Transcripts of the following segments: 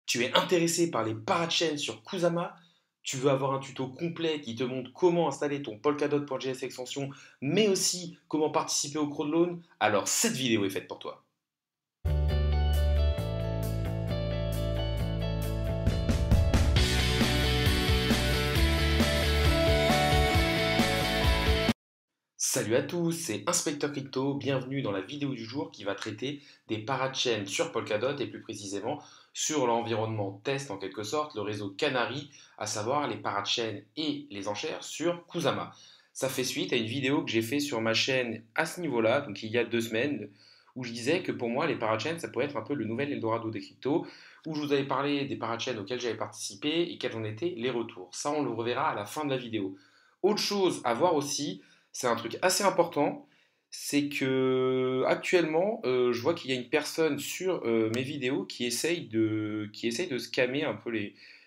Tu es intéressé par les parachains sur Kusama? Tu veux avoir un tuto complet qui te montre comment installer ton Polkadot.js extension, mais aussi comment participer au crowdloan? Alors cette vidéo est faite pour toi. Salut à tous, c'est Inspecteur Crypto, bienvenue dans la vidéo du jour qui va traiter des parachains sur Polkadot et plus précisément sur l'environnement test en quelque sorte, le réseau Canary, à savoir les parachains et les enchères sur Kusama. Ça fait suite à une vidéo que j'ai fait sur ma chaîne à ce niveau-là, donc il y a 2 semaines, où je disais que pour moi les parachains ça pourrait être un peu le nouvel Eldorado des cryptos, où je vous avais parlé des parachains auxquels j'avais participé et quels en étaient les retours. Ça on le reverra à la fin de la vidéo. Autre chose à voir aussi, c'est un truc assez important, c'est que actuellement, je vois qu'il y a une personne sur mes vidéos qui essaye de scammer un peu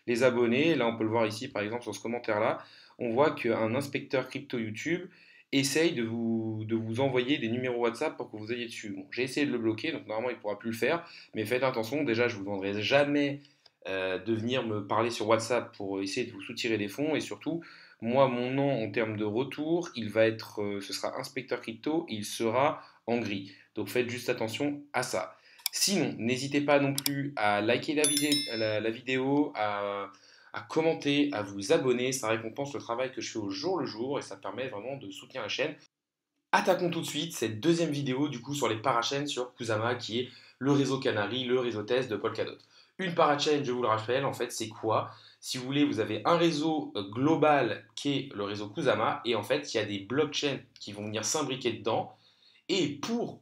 les abonnés. Là, on peut le voir ici, par exemple, sur ce commentaire-là. On voit qu'un inspecteur crypto YouTube essaye de vous envoyer des numéros WhatsApp pour que vous ayez dessus. Bon, j'ai essayé de le bloquer, donc normalement, il ne pourra plus le faire. Mais faites attention, déjà, je ne vous demanderai jamais de venir me parler sur WhatsApp pour essayer de vous soutirer des fonds. Et surtout, moi, mon nom en termes de retour, ce sera inspecteur crypto, il sera en gris. Donc faites juste attention à ça. Sinon, n'hésitez pas non plus à liker la vidéo, à commenter, à vous abonner. Ça récompense le travail que je fais au jour le jour et ça permet vraiment de soutenir la chaîne. Attaquons tout de suite cette deuxième vidéo du coup sur les parachains sur Kusama qui est le réseau Canary, le réseau test de Polkadot. Une parachain, je vous le rappelle, en fait c'est quoi? Si vous voulez, vous avez un réseau global qui est le réseau Kusama et en fait il y a des blockchains qui vont venir s'imbriquer dedans et pour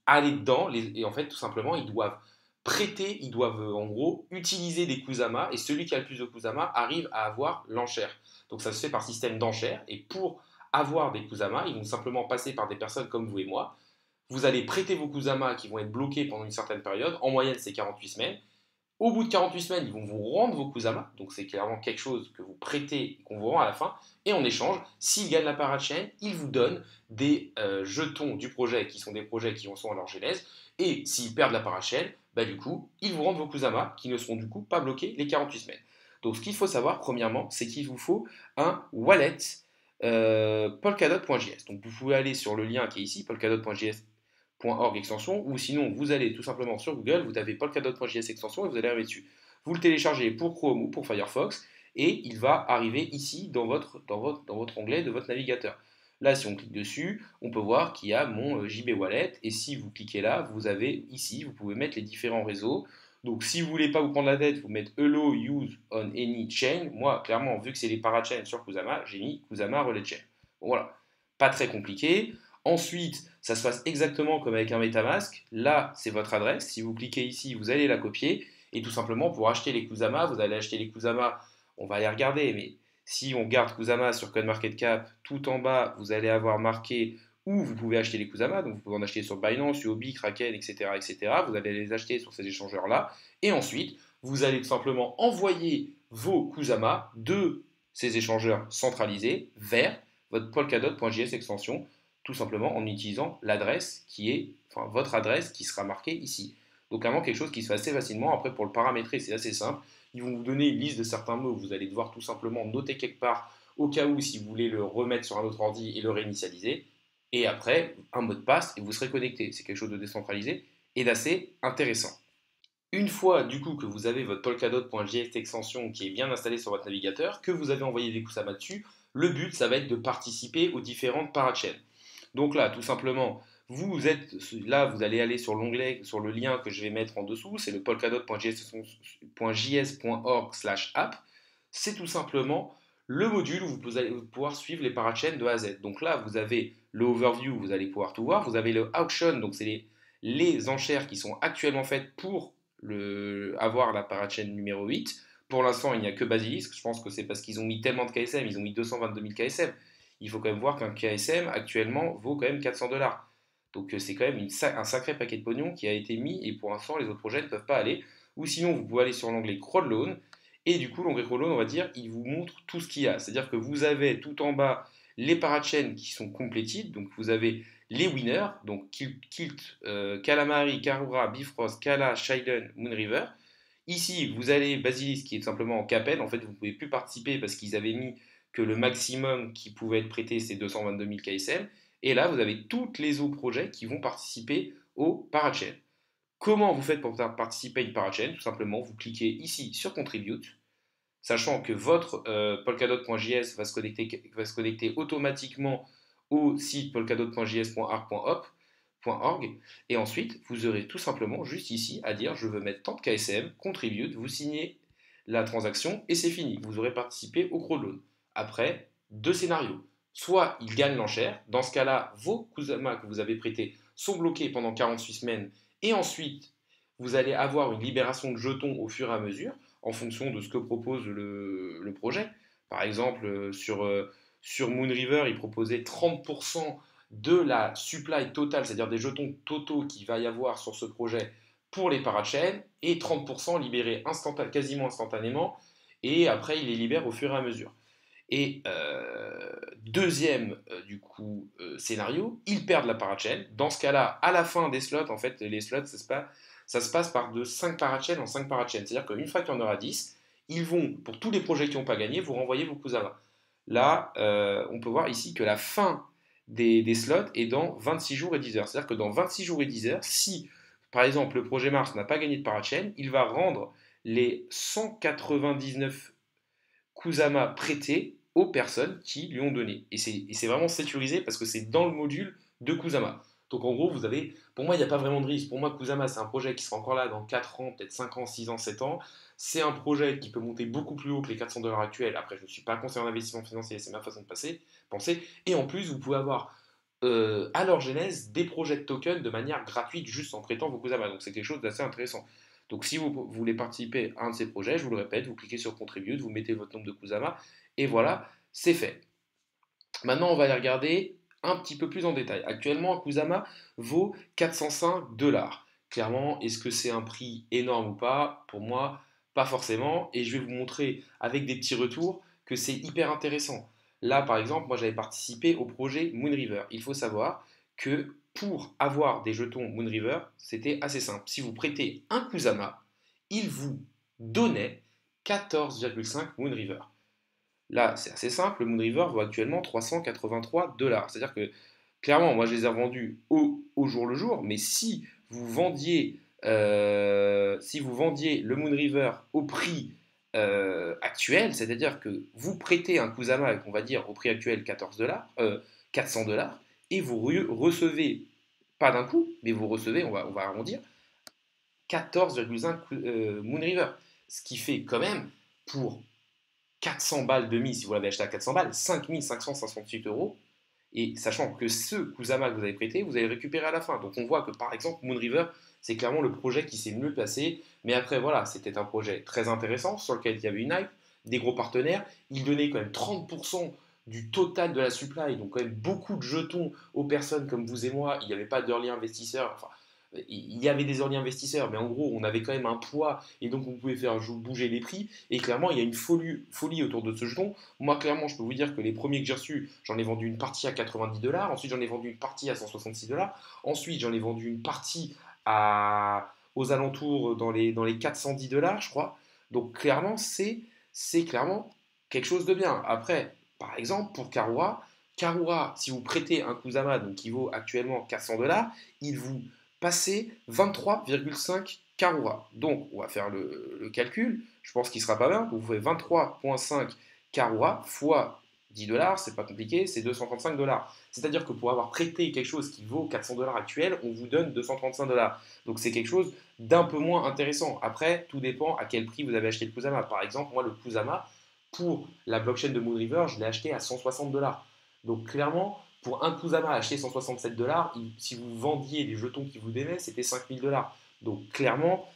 aller dedans, et en fait tout simplement ils doivent prêter, ils doivent en gros utiliser des Kusama et celui qui a le plus de Kusama arrive à avoir l'enchère. Donc ça se fait par système d'enchère et pour avoir des Kusama, ils vont simplement passer par des personnes comme vous et moi. Vous allez prêter vos Kusama qui vont être bloqués pendant une certaine période, en moyenne c'est 48 semaines. Au bout de 48 semaines, ils vont vous rendre vos Kusama, donc c'est clairement quelque chose que vous prêtez et qu'on vous rend à la fin. Et en échange, s'ils gagnent la parachain, ils vous donnent des jetons du projet qui sont des projets qui en sont à leur genèse. Et s'ils perdent la parachain, bah, du coup, ils vous rendent vos Kusama qui ne seront du coup pas bloqués les 48 semaines. Donc ce qu'il faut savoir, premièrement, c'est qu'il vous faut un wallet polkadot.js. Donc vous pouvez aller sur le lien qui est ici, polkadot.js.org extension, ou sinon vous allez tout simplement sur Google, vous tapez polkadot.js extension et vous allez arriver dessus. Vous le téléchargez pour Chrome ou pour Firefox et il va arriver ici dans votre onglet de votre navigateur. Là, si on clique dessus, on peut voir qu'il y a mon JB Wallet et si vous cliquez là, vous avez ici, vous pouvez mettre les différents réseaux. Donc, si vous voulez pas vous prendre la tête, vous mettez Hello Use on Any Chain. Moi, clairement, vu que c'est les parachains sur Kusama, j'ai mis Kusama Relay Chain. Bon, voilà, pas très compliqué. Ensuite, ça se passe exactement comme avec un MetaMask. Là, c'est votre adresse. Si vous cliquez ici, vous allez la copier. Et tout simplement, pour acheter les Kusama, vous allez acheter les Kusama. On va aller regarder, mais si on garde Kusama sur CoinMarketCap, tout en bas, vous allez avoir marqué où vous pouvez acheter les Kusama. Donc, vous pouvez en acheter sur Binance, Huobi, Kraken, etc., etc. Vous allez les acheter sur ces échangeurs-là. Et ensuite, vous allez tout simplement envoyer vos Kusama de ces échangeurs centralisés vers votre polkadot.js extension tout simplement en utilisant l'adresse qui est, enfin votre adresse qui sera marquée ici. Donc vraiment quelque chose qui se fait assez facilement. Après pour le paramétrer c'est assez simple. Ils vont vous donner une liste de certains mots. Vous allez devoir tout simplement noter quelque part au cas où si vous voulez le remettre sur un autre ordi et le réinitialiser. Et après un mot de passe et vous serez connecté. C'est quelque chose de décentralisé et d'assez intéressant. Une fois du coup que vous avez votre polkadot.js extension qui est bien installée sur votre navigateur, que vous avez envoyé des Kusama dessus, le but ça va être de participer aux différentes parachains. Donc là, tout simplement, vous êtes là, vous allez aller sur l'onglet, sur le lien que je vais mettre en dessous, c'est le polkadot.js.org/app. C'est tout simplement le module où vous allez pouvoir suivre les parachains de A à Z. Donc là, vous avez le overview, vous allez pouvoir tout voir. Vous avez le auction, donc c'est les enchères qui sont actuellement faites pour avoir la parachain numéro 8. Pour l'instant, il n'y a que Basilisk. Je pense que c'est parce qu'ils ont mis tellement de KSM, ils ont mis 222 000 KSM. Il faut quand même voir qu'un KSM actuellement vaut quand même 400 $. Donc c'est quand même un sacré paquet de pognon qui a été mis et pour l'instant les autres projets ne peuvent pas aller. Ou sinon vous pouvez aller sur l'onglet Crowdloan et du coup l'onglet Crowdloan on va dire il vous montre tout ce qu'il y a. C'est-à-dire que vous avez tout en bas les parachains qui sont completed, donc vous avez les winners, donc Kilt, Calamari, Karura, Bifrost, Kala, Shiden, Moonriver. Ici, vous allez Basilisk qui est tout simplement en CAPEN. En fait, vous ne pouvez plus participer parce qu'ils avaient mis que le maximum qui pouvait être prêté, c'est 222 000 KSM. Et là, vous avez toutes les autres projets qui vont participer au parachain. Comment vous faites pour participer à une parachain? Tout simplement, vous cliquez ici sur Contribute, sachant que votre polkadot.js va se connecter automatiquement au site polkadot.js.arc.org. Et ensuite, vous aurez tout simplement juste ici à dire je veux mettre tant de KSM, contribute, vous signez la transaction et c'est fini. Vous aurez participé au crowdloan. Après, deux scénarios. Soit il gagne l'enchère, dans ce cas-là, vos Kusama que vous avez prêtés sont bloqués pendant 48 semaines et ensuite vous allez avoir une libération de jetons au fur et à mesure en fonction de ce que propose le projet. Par exemple, sur Moonriver, il proposait 30% de la supply totale, c'est-à-dire des jetons totaux qu'il va y avoir sur ce projet pour les parachains, et 30% libérés quasiment instantanément, et après il les libère au fur et à mesure. Et deuxième du coup scénario, ils perdent la parachain. Dans ce cas-là, à la fin des slots, en fait, les slots, ça se passe par de 5 parachains en 5 parachains. C'est-à-dire qu'une fois qu'il y en aura 10, ils vont, pour tous les projets qui n'ont pas gagné, vous renvoyer vos Kusama. Là, on peut voir ici que la fin des slots est dans 26 jours et 10 heures. C'est-à-dire que dans 26 jours et 10 heures, si par exemple le projet Mars n'a pas gagné de parachain, il va rendre les 199 Kusama prêté aux personnes qui lui ont donné. Et c'est vraiment sécurisé parce que c'est dans le module de Kusama. Donc en gros, vous avez, pour moi, il n'y a pas vraiment de risque. Pour moi, Kusama, c'est un projet qui sera encore là dans 4 ans, peut-être 5 ans, 6 ans, 7 ans. C'est un projet qui peut monter beaucoup plus haut que les 400 dollars actuels. Après, je ne suis pas conseiller en investissement financier, c'est ma façon de penser. Et en plus, vous pouvez avoir à leur genèse des projets de tokens de manière gratuite juste en prêtant vos Kusama. Donc c'est quelque chose d'assez intéressant. Donc si vous voulez participer à un de ces projets, je vous le répète, vous cliquez sur Contribute, vous mettez votre nombre de Kusama, et voilà, c'est fait. Maintenant, on va aller regarder un petit peu plus en détail. Actuellement, un Kusama vaut 405 dollars. Clairement, est-ce que c'est un prix énorme ou pas? Pour moi, pas forcément. Et je vais vous montrer avec des petits retours que c'est hyper intéressant. Là, par exemple, moi j'avais participé au projet Moonriver. Il faut savoir que pour avoir des jetons Moonriver, c'était assez simple. Si vous prêtez un Kusama, il vous donnait 14,5 Moonriver. Là, c'est assez simple, le Moonriver vaut actuellement 383 dollars. C'est-à-dire que, clairement, moi je les ai revendus au jour le jour, mais si vous vendiez le Moonriver au prix actuel, c'est-à-dire que vous prêtez un Kusama, on va dire au prix actuel 14 dollars, 400 dollars, et vous recevez, pas d'un coup, mais vous recevez, on va arrondir, 14,5 Moonriver. Ce qui fait quand même, pour 400 balles de mise, si vous l'avez acheté à 400 balles, 5 568 euros. Et sachant que ce Kusama que vous avez prêté, vous allez le récupérer à la fin. Donc on voit que par exemple, Moonriver, c'est clairement le projet qui s'est mieux placé. Mais après, voilà, c'était un projet très intéressant sur lequel il y avait une hype, des gros partenaires. Il donnait quand même 30% du total de la supply, donc quand même beaucoup de jetons aux personnes comme vous et moi. Il n'y avait pas d'early investisseurs. Enfin, il y avait des early investisseurs, mais en gros, on avait quand même un poids et donc on pouvait faire bouger les prix. Et clairement, il y a une folie autour de ce jeton. Moi, clairement, je peux vous dire que les premiers que j'ai reçus, j'en ai vendu une partie à 90 dollars. Ensuite, j'en ai vendu une partie à 166 dollars. Ensuite, j'en ai vendu une partie aux alentours dans les 410 dollars, je crois. Donc, clairement, c'est clairement quelque chose de bien. Après, par exemple, pour Karura, si vous prêtez un Kusama donc, qui vaut actuellement 400 dollars, il vous passer 23,5 Karura. Donc, on va faire le calcul. Je pense qu'il sera pas mal. Vous faites 23,5 Karura fois 10 dollars, c'est pas compliqué, c'est 235 dollars. C'est-à-dire que pour avoir prêté quelque chose qui vaut 400 dollars actuels, on vous donne 235 dollars. Donc c'est quelque chose d'un peu moins intéressant. Après, tout dépend à quel prix vous avez acheté le Kusama. Par exemple, moi, le Kusama, pour la blockchain de Moonriver, je l'ai acheté à 160 dollars. Donc clairement, pour un Kusama acheté 167 dollars, si vous vendiez les jetons qui vous donnaient, c'était 5000 dollars. Donc clairement,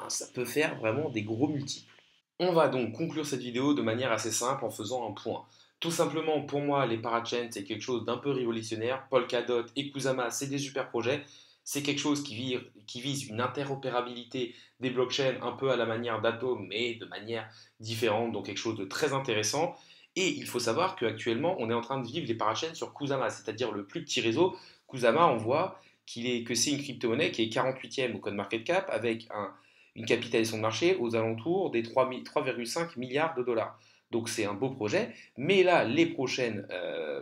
ça peut faire vraiment des gros multiples. On va donc conclure cette vidéo de manière assez simple en faisant un point. Tout simplement, pour moi, les parachains, c'est quelque chose d'un peu révolutionnaire. Polkadot et Kusama, c'est des super projets. C'est quelque chose qui vise une interopérabilité des blockchains un peu à la manière d'Atom, mais de manière différente, donc quelque chose de très intéressant. Et il faut savoir qu'actuellement, on est en train de vivre les parachains sur Kusama, c'est-à-dire le plus petit réseau. Kusama, on voit que c'est une crypto-monnaie qui est 48e au CoinMarketCap avec une capitalisation de marché aux alentours des 3,5 milliards de dollars. Donc c'est un beau projet, mais là, les prochaines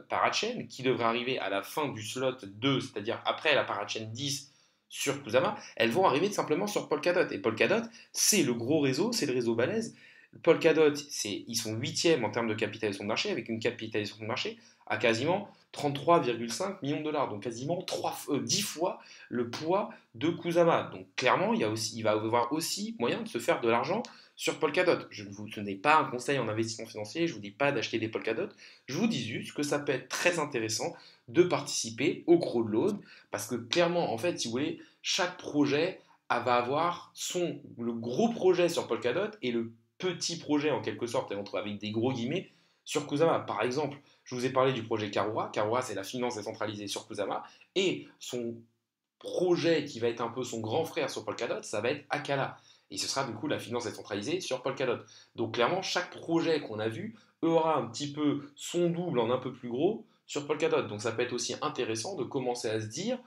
parachains qui devraient arriver à la fin du slot 2, c'est-à-dire après la parachain 10 sur Kusama, elles vont arriver simplement sur Polkadot. Et Polkadot, c'est le gros réseau, c'est le réseau balèze. Polkadot, ils sont huitièmes en termes de capitalisation de marché, avec une capitalisation de marché à quasiment 33,5 millions de dollars, donc quasiment 10 fois le poids de Kusama. Donc clairement, il va y avoir aussi moyen de se faire de l'argent sur Polkadot. Je ne vous donne pas un conseil en investissement financier, je ne vous dis pas d'acheter des Polkadot, je vous dis juste que ça peut être très intéressant de participer au crowdload, parce que clairement, en fait, si vous voulez, chaque projet va avoir le gros projet sur Polkadot et le petit projet en quelque sorte, avec des gros guillemets, sur Kusama. Par exemple, je vous ai parlé du projet Karura. Karura, c'est la finance décentralisée sur Kusama. Et son projet qui va être un peu son grand frère sur Polkadot, ça va être Akala. Et ce sera du coup la finance décentralisée sur Polkadot. Donc clairement, chaque projet qu'on a vu aura un petit peu son double en un peu plus gros sur Polkadot. Donc ça peut être aussi intéressant de commencer à se dire,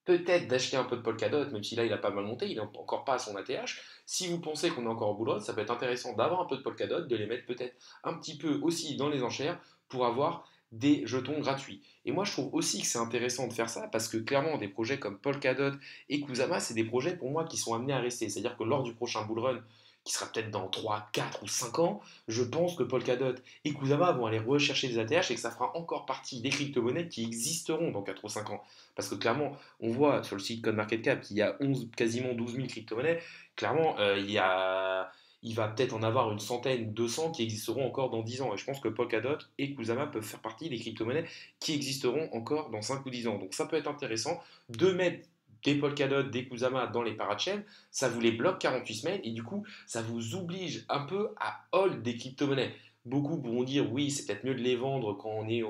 peut-être d'acheter un peu de Polkadot, même si là il a pas mal monté, il n'est encore pas à son ATH. Si vous pensez qu'on est encore au boulot, ça peut être intéressant d'avoir un peu de Polkadot, de les mettre peut-être un petit peu aussi dans les enchères pour avoir des jetons gratuits. Et moi je trouve aussi que c'est intéressant de faire ça parce que clairement des projets comme Polkadot et Kusama, c'est des projets pour moi qui sont amenés à rester. C'est-à-dire que lors du prochain bull run, qui sera peut-être dans 3, 4 ou 5 ans, je pense que Polkadot et Kusama vont aller rechercher des ATH et que ça fera encore partie des crypto-monnaies qui existeront dans 4 ou 5 ans. Parce que clairement, on voit sur le site CoinMarketCap qu'il y a quasiment 12 000 crypto-monnaies. Clairement, il va peut-être en avoir une centaine, 200 qui existeront encore dans 10 ans. Et je pense que Polkadot et Kusama peuvent faire partie des crypto-monnaies qui existeront encore dans 5 ou 10 ans. Donc ça peut être intéressant de mettre des Polkadot, des Kusama dans les parachains, ça vous les bloque 48 semaines et du coup, ça vous oblige un peu à hold des crypto-monnaies. Beaucoup pourront dire oui, c'est peut-être mieux de les vendre quand on est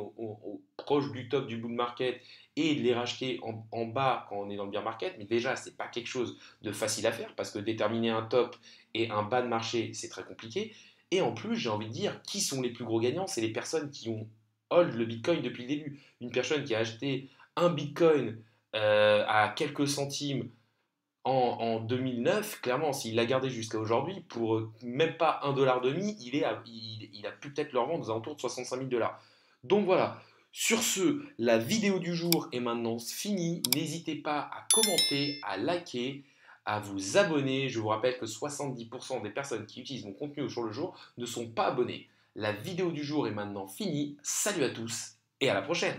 proche du top du bull market et de les racheter en bas quand on est dans le bear market. Mais déjà, ce n'est pas quelque chose de facile à faire parce que déterminer un top et un bas de marché, c'est très compliqué. Et en plus, j'ai envie de dire, qui sont les plus gros gagnants? C'est les personnes qui ont hold le Bitcoin depuis le début. Une personne qui a acheté un Bitcoin à quelques centimes en 2009, clairement, s'il l'a gardé jusqu'à aujourd'hui, pour même pas un dollar demi, il a pu peut-être le revendre aux alentours de 65 000 dollars. Donc voilà, sur ce, la vidéo du jour est maintenant finie. N'hésitez pas à commenter, à liker, à vous abonner. Je vous rappelle que 70% des personnes qui utilisent mon contenu au jour le jour ne sont pas abonnées. La vidéo du jour est maintenant finie. Salut à tous et à la prochaine.